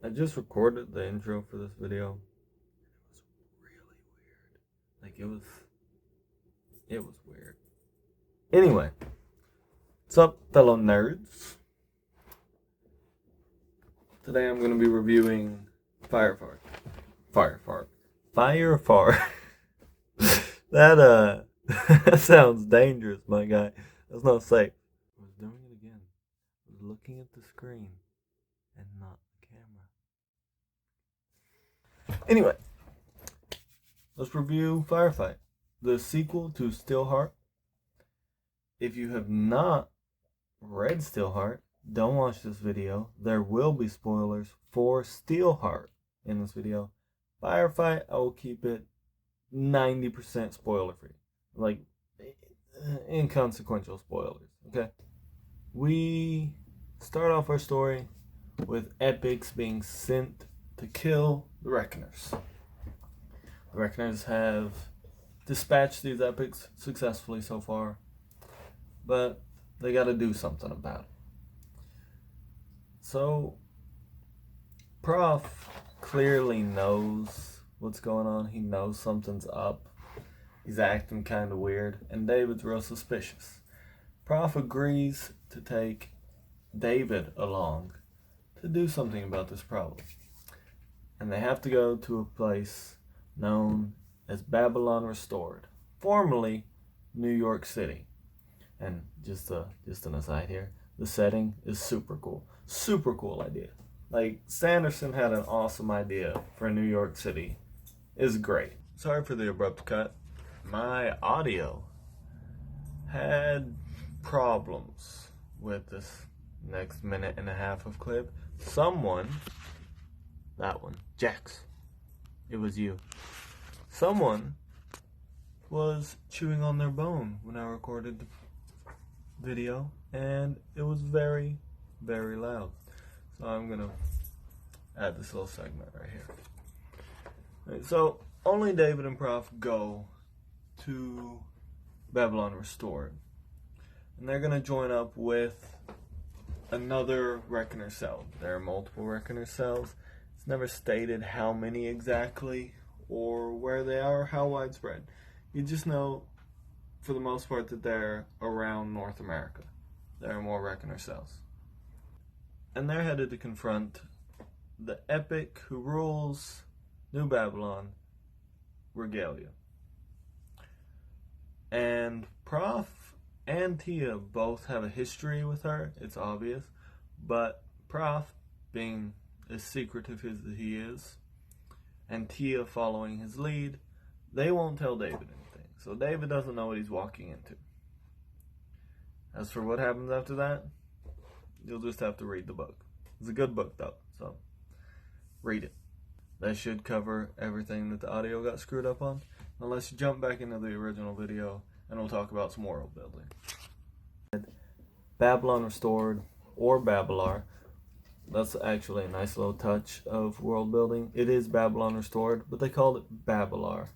I just recorded the intro for this video. It was really weird. Like it was weird. Anyway, what's up, fellow nerds? Today I'm gonna be reviewing Firefight. Firefart. That that sounds dangerous, my guy. That's not safe. I was doing it again. I was looking at the screen and not the camera. Anyway, let's review Firefight, the sequel to Steelheart. If you have not read Steelheart, don't watch this video. There will be spoilers for Steelheart in this video. Firefight, I will keep it 90% spoiler free. Like, inconsequential spoilers, okay? We start off our story with epics being sent to kill the Reckoners. The Reckoners have dispatched these epics successfully so far, but they gotta do something about it. So, Prof clearly knows what's going on. He knows something's up. He's acting kind of weird, and David's real suspicious. Prof agrees to take David along to do something about this problem. And they have to go to a place known as Babylon Restored, formerly New York City. And just an aside here, the setting is super cool. Super cool idea. Like, Sanderson had an awesome idea for New York City. It's great. Sorry for the abrupt cut. My audio had problems with this next minute and a half of clip. That one, Jax, it was you. Someone was chewing on their bone when I recorded the video, and it was very, very loud. So I'm gonna add this little segment right here. Right, so only David and Prof go to Babylon Restored, and they're gonna join up with another Reckoner cell. There are multiple Reckoner cells. It's never stated how many exactly or where they are or how widespread. You just know, for the most part, that they're around North America. There are more Reckoner cells. And they're headed to confront the epic who rules New Babylon, Regalia. And Prof and Tia both have a history with her, it's obvious, but Prof, being as secretive as he is, and Tia following his lead, they won't tell David anything. So David doesn't know what he's walking into. As for what happens after that, you'll just have to read the book. It's a good book though, so read it. That should cover everything that the audio got screwed up on. Now let's jump back into the original video and we'll talk about some world building. Babylon Restored, or Babylar, that's actually a nice little touch of world building. It is Babylon Restored, but they called it Babylar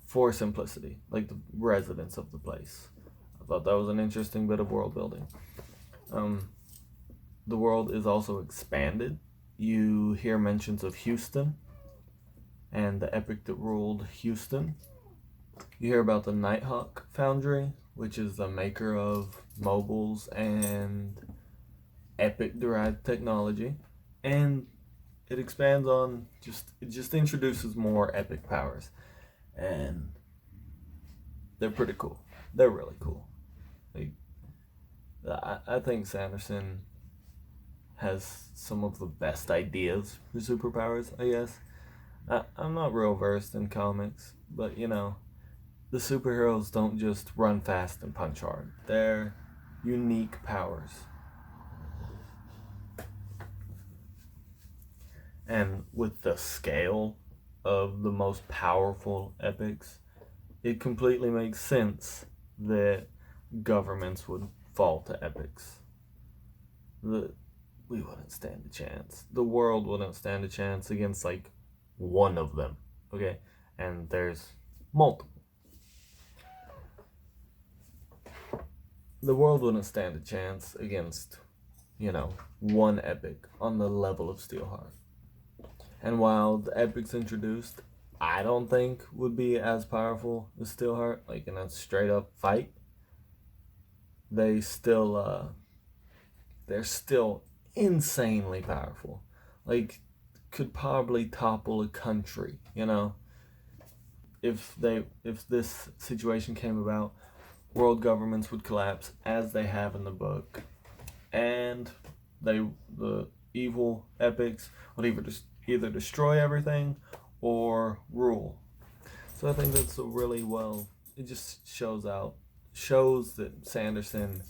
for simplicity, like the residents of the place. I thought that was an interesting bit of world building. The world is also expanded. You hear mentions of Houston and the epic that ruled Houston. You hear about the Nighthawk Foundry, which is the maker of mobiles and epic-derived technology. And it expands on it just introduces more epic powers. And they're pretty cool. They're really cool. Like, I think Sanderson has some of the best ideas for superpowers, I guess. I'm not real versed in comics, but you know, the superheroes don't just run fast and punch hard. They're unique powers. And with the scale of the most powerful epics, it completely makes sense that governments would fall to epics. We wouldn't stand a chance. The world wouldn't stand a chance against like one of them, okay? And there's multiple. The world wouldn't stand a chance against, one epic on the level of Steelheart. And while the epics introduced, I don't think would be as powerful as Steelheart, like in a straight up fight, they still they're still insanely powerful. Like, could probably topple a country, you know? If this situation came about, world governments would collapse as they have in the book, and the evil epics would either destroy everything or rule. So I think that's a really well. It just shows that Sanderson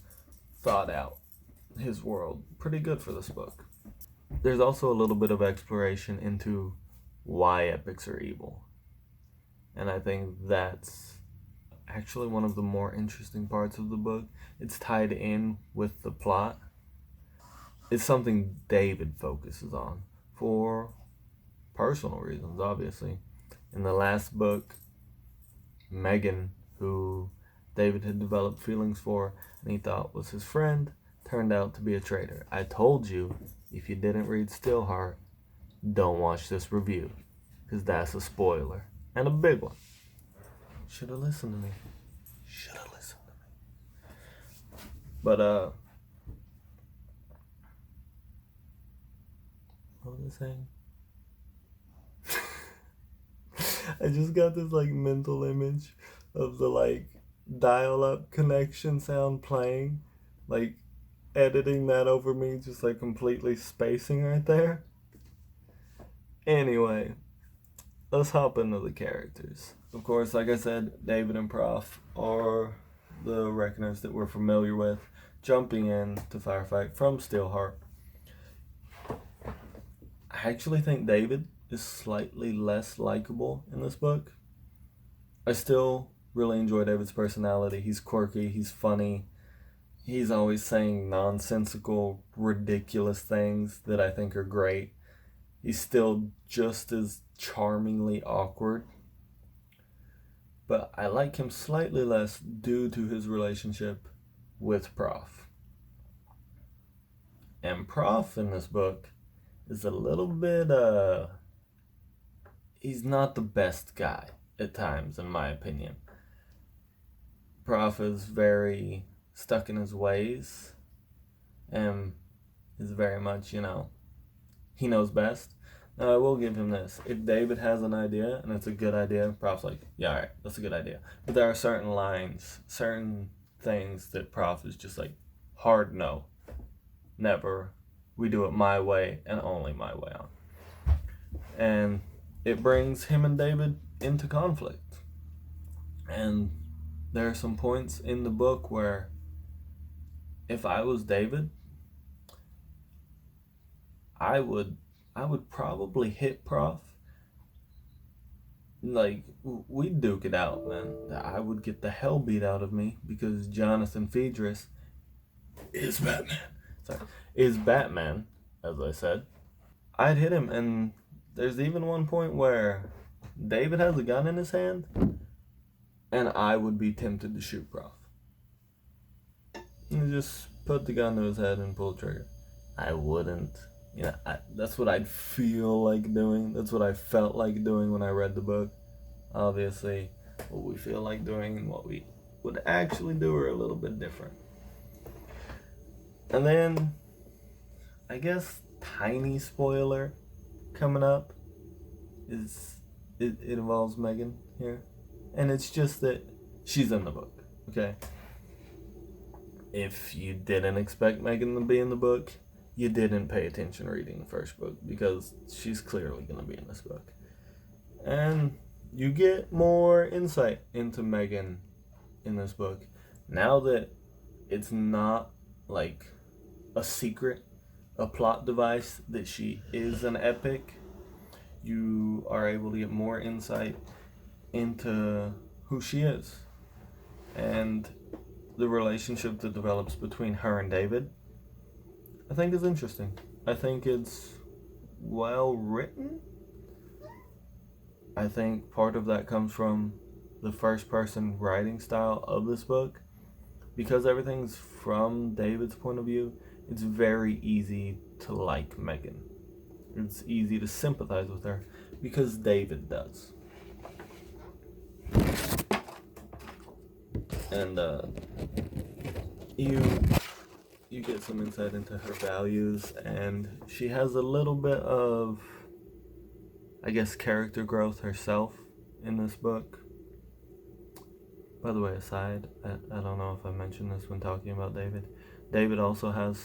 thought out his world pretty good for this book. There's also a little bit of exploration into why epics are evil, and I think that's actually one of the more interesting parts of the book. It's tied in with the plot. It's something David focuses on for personal reasons, obviously. In the last book, Megan, who David had developed feelings for and he thought was his friend, turned out to be a traitor. I told you, if you didn't read Steelheart, don't watch this review, because that's a spoiler, and a big one. Should have listened to me. But, what was I saying? I just got this, like, mental image of the, like, dial-up connection sound playing, like, editing that over me, just, like, completely spacing right there. Anyway, let's hop into the characters. Of course, like I said, David and Prof are the Reckoners that we're familiar with, jumping in to Firefight from Steelheart. I actually think David is slightly less likable in this book. I still really enjoy David's personality. He's quirky, he's funny, he's always saying nonsensical, ridiculous things that I think are great. He's still just as charmingly awkward. But I like him slightly less due to his relationship with Prof. And Prof in this book is a little bit, he's not the best guy at times, in my opinion. Prof is very stuck in his ways and is very much, he knows best. Now, I will give him this. If David has an idea and it's a good idea, Prof's like, yeah, all right, that's a good idea. But there are certain lines, certain things that Prof is just like, hard no. Never. We do it my way and only my way on. And it brings him and David into conflict. And there are some points in the book where if I was David, I would probably hit Prof. Like, we'd duke it out, man. I would get the hell beat out of me because Jonathan Phaedrus is Batman. Is Batman, as I said. I'd hit him, and there's even one point where David has a gun in his hand, and I would be tempted to shoot Prof. And just put the gun to his head and pull the trigger. I wouldn't. That's what I'd feel like doing. That's what I felt like doing when I read the book. Obviously, what we feel like doing and what we would actually do are a little bit different. And then, I guess, tiny spoiler coming up is it involves Megan here. And it's just that she's in the book, okay? If you didn't expect Megan to be in the book, you didn't pay attention reading the first book, because she's clearly going to be in this book. And you get more insight into Megan in this book. Now that it's not like a secret, a plot device that she is an epic, you are able to get more insight into who she is. And the relationship that develops between her and David, I think is interesting. I think it's well written. I think part of that comes from the first person writing style of this book. Because everything's from David's point of view, it's very easy to like Megan. It's it's easy to sympathize with her because David does. And you get some insight into her values, and she has a little bit of, I guess, character growth herself in this book. By the way, aside, I don't know if I mentioned this when talking about David. David also has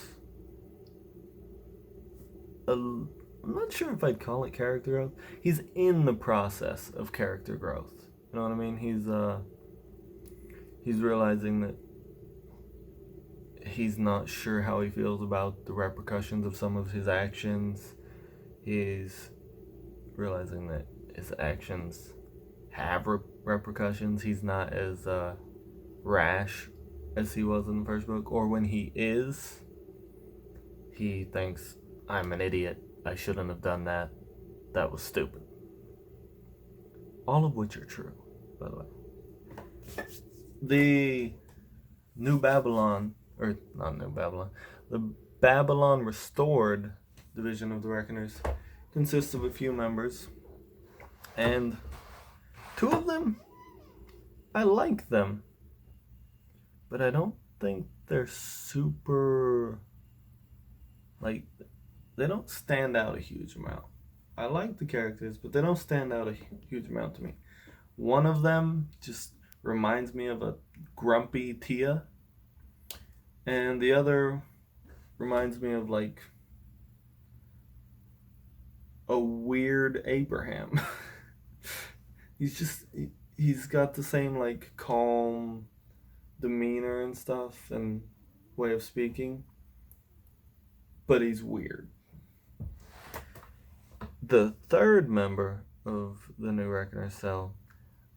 I'm not sure if I'd call it character growth. He's in the process of character growth. You know what I mean? He's realizing that he's not sure how he feels about the repercussions of some of his actions. He's realizing that his actions have repercussions. He's not as rash as he was in the first book, or when he is, he thinks, I'm an idiot, I shouldn't have done that, that was stupid. All of which are true, by the way. The New Babylon, or not New Babylon, the Babylon Restored division of the Reckoners consists of a few members, and two of them, I like them, but I don't think they're super, like, they don't stand out a huge amount. I like the characters, but they don't stand out a huge amount to me. One of them just reminds me of a grumpy Tia, and the other reminds me of like a weird Abraham. He's got the same like calm demeanor and stuff and way of speaking, but he's weird. The third member of the New Reckoner cell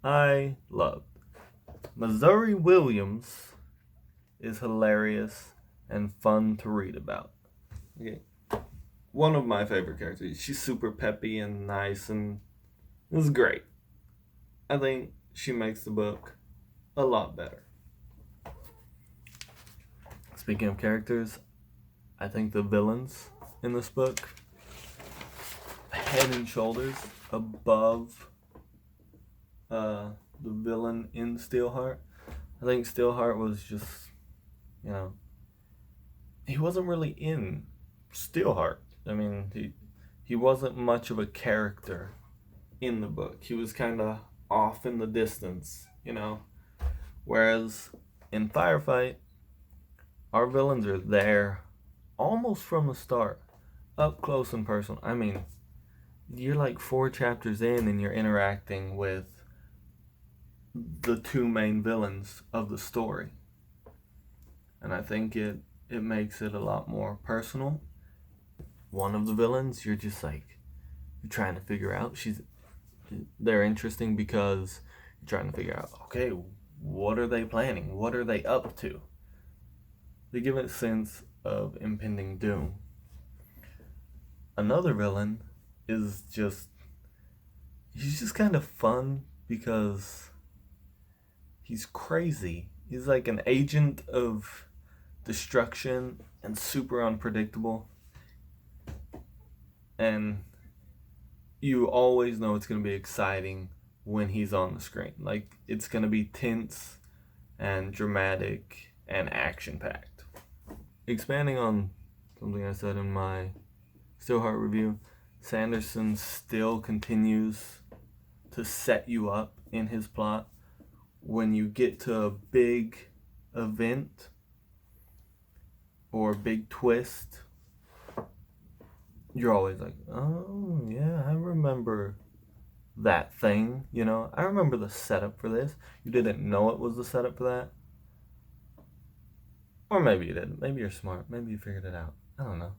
I loved. Missouri Williams is hilarious and fun to read about. Okay, one of my favorite characters. She's super peppy and nice, and it was great. I think she makes the book a lot better. Speaking of characters, I think the villains in this book, head and shoulders above the villain in Steelheart. I think Steelheart was just, he wasn't really in Steelheart. I mean, he wasn't much of a character in the book. He was kind of off in the distance, Whereas in Firefight, our villains are there almost from the start, up close and personal. I mean, you're like 4 chapters in and you're interacting with the two main villains of the story. And I think it makes it a lot more personal. One of the villains, you're just like, you're trying to figure out. They're interesting because you're trying to figure out, okay, what are they planning? What are they up to? They give it a sense of impending doom. Another villain is he's just kind of fun because he's crazy. He's like an agent of destruction and super unpredictable. And you always know it's going to be exciting when he's on the screen. Like, it's going to be tense and dramatic and action-packed. Expanding on something I said in my Steelheart review, Sanderson still continues to set you up in his plot. When you get to a big event or a big twist, you're always like, oh yeah, I remember that thing, I remember the setup for this. You didn't know it was the setup for that. Or maybe you didn't. Maybe you're smart. Maybe you figured it out. I don't know.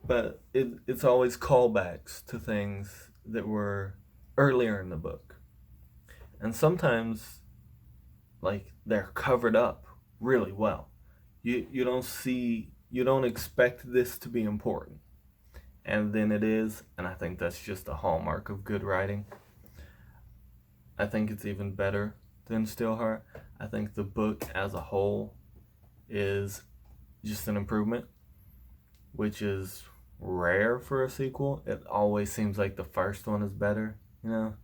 But it's always callbacks to things that were earlier in the book. And sometimes, like, they're covered up really well. You don't expect this to be important. And then it is, and I think that's just a hallmark of good writing. I think it's even better than Steelheart. I think the book as a whole is just an improvement, which is rare for a sequel. It always seems like the first one is better, you know?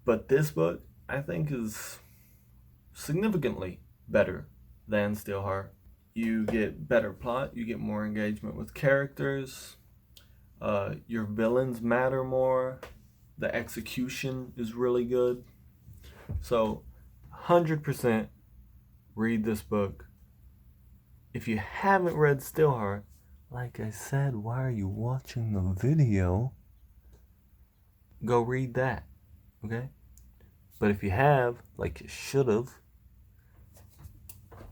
But this book, I think, is significantly better than Steelheart. You get better plot, you get more engagement with characters, your villains matter more, the execution is really good. So 100% read this book. If you haven't read Steelheart, like I said, why are you watching the video? Go read that, okay? But if you have, like you should have,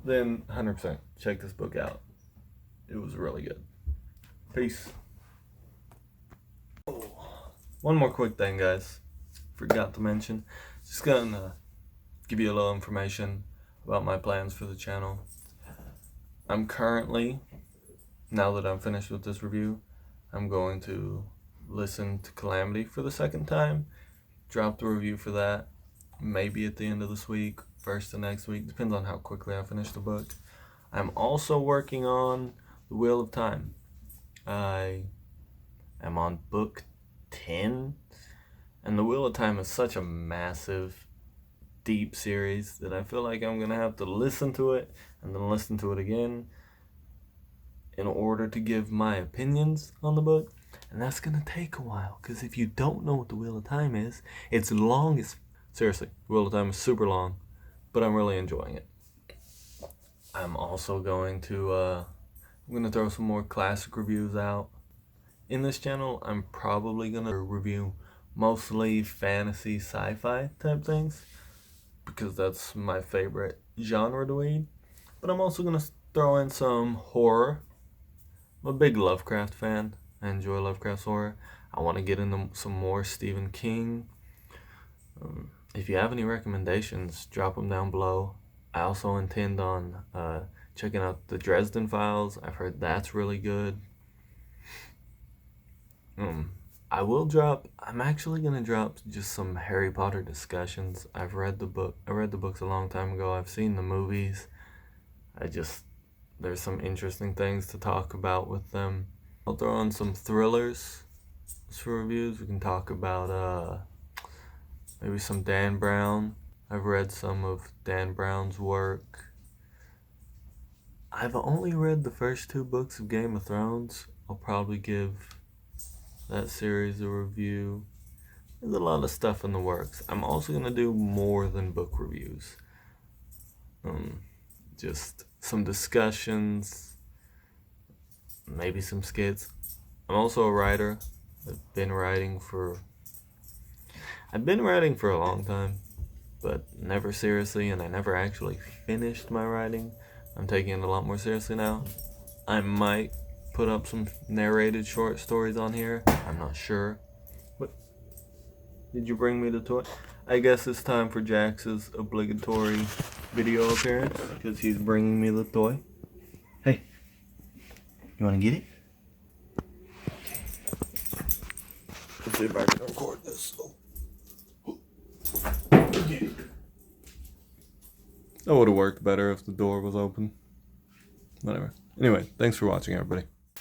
then 100% check this book out. It was really good. Peace. Oh, one more quick thing, guys. Forgot to mention. Just gonna give you a little information about my plans for the channel. I'm currently, now that I'm finished with this review, I'm going to listen to Calamity for the second time. Drop the review for that. Maybe at the end of this week, first of next week. Depends on how quickly I finish the book. I'm also working on The Wheel of Time. I am on book 10. And The Wheel of Time is such a massive, deep series that I feel like I'm going to have to listen to it and then listen to it again in order to give my opinions on the book. And that's going to take a while, because if you don't know what The Wheel of Time is, it's long as... Seriously, Wheel of Time is super long, but I'm really enjoying it. I'm also going to, I'm going to throw some more classic reviews out. In this channel, I'm probably going to review mostly fantasy, sci-fi type things, because that's my favorite genre to read. But I'm also going to throw in some horror. I'm a big Lovecraft fan. I enjoy Lovecraft's horror. I want to get into some more Stephen King. If you have any recommendations, drop them down below. I also intend on checking out the Dresden Files. I've heard that's really good. I'm actually going to drop just some Harry Potter discussions. I read the books a long time ago. I've seen the movies. There's some interesting things to talk about with them. I'll throw in some thrillers for reviews. We can talk about maybe some Dan Brown. I've read some of Dan Brown's work. I've only read the first 2 books of Game of Thrones. I'll probably give that series a review. There's a lot of stuff in the works. I'm also going to do more than book reviews. Just some discussions, maybe some skits. I'm also a writer. I've been writing for a long time, but never seriously, and I never actually finished my writing. I'm taking it a lot more seriously now. I might put up some narrated short stories on here. I'm not sure. What? Did you bring me the toy? I guess it's time for Jax's obligatory video appearance, because he's bringing me the toy. Hey, you want to get it? Let's see if I can record this. That would have worked better if the door was open. Whatever. Anyway, thanks for watching, everybody.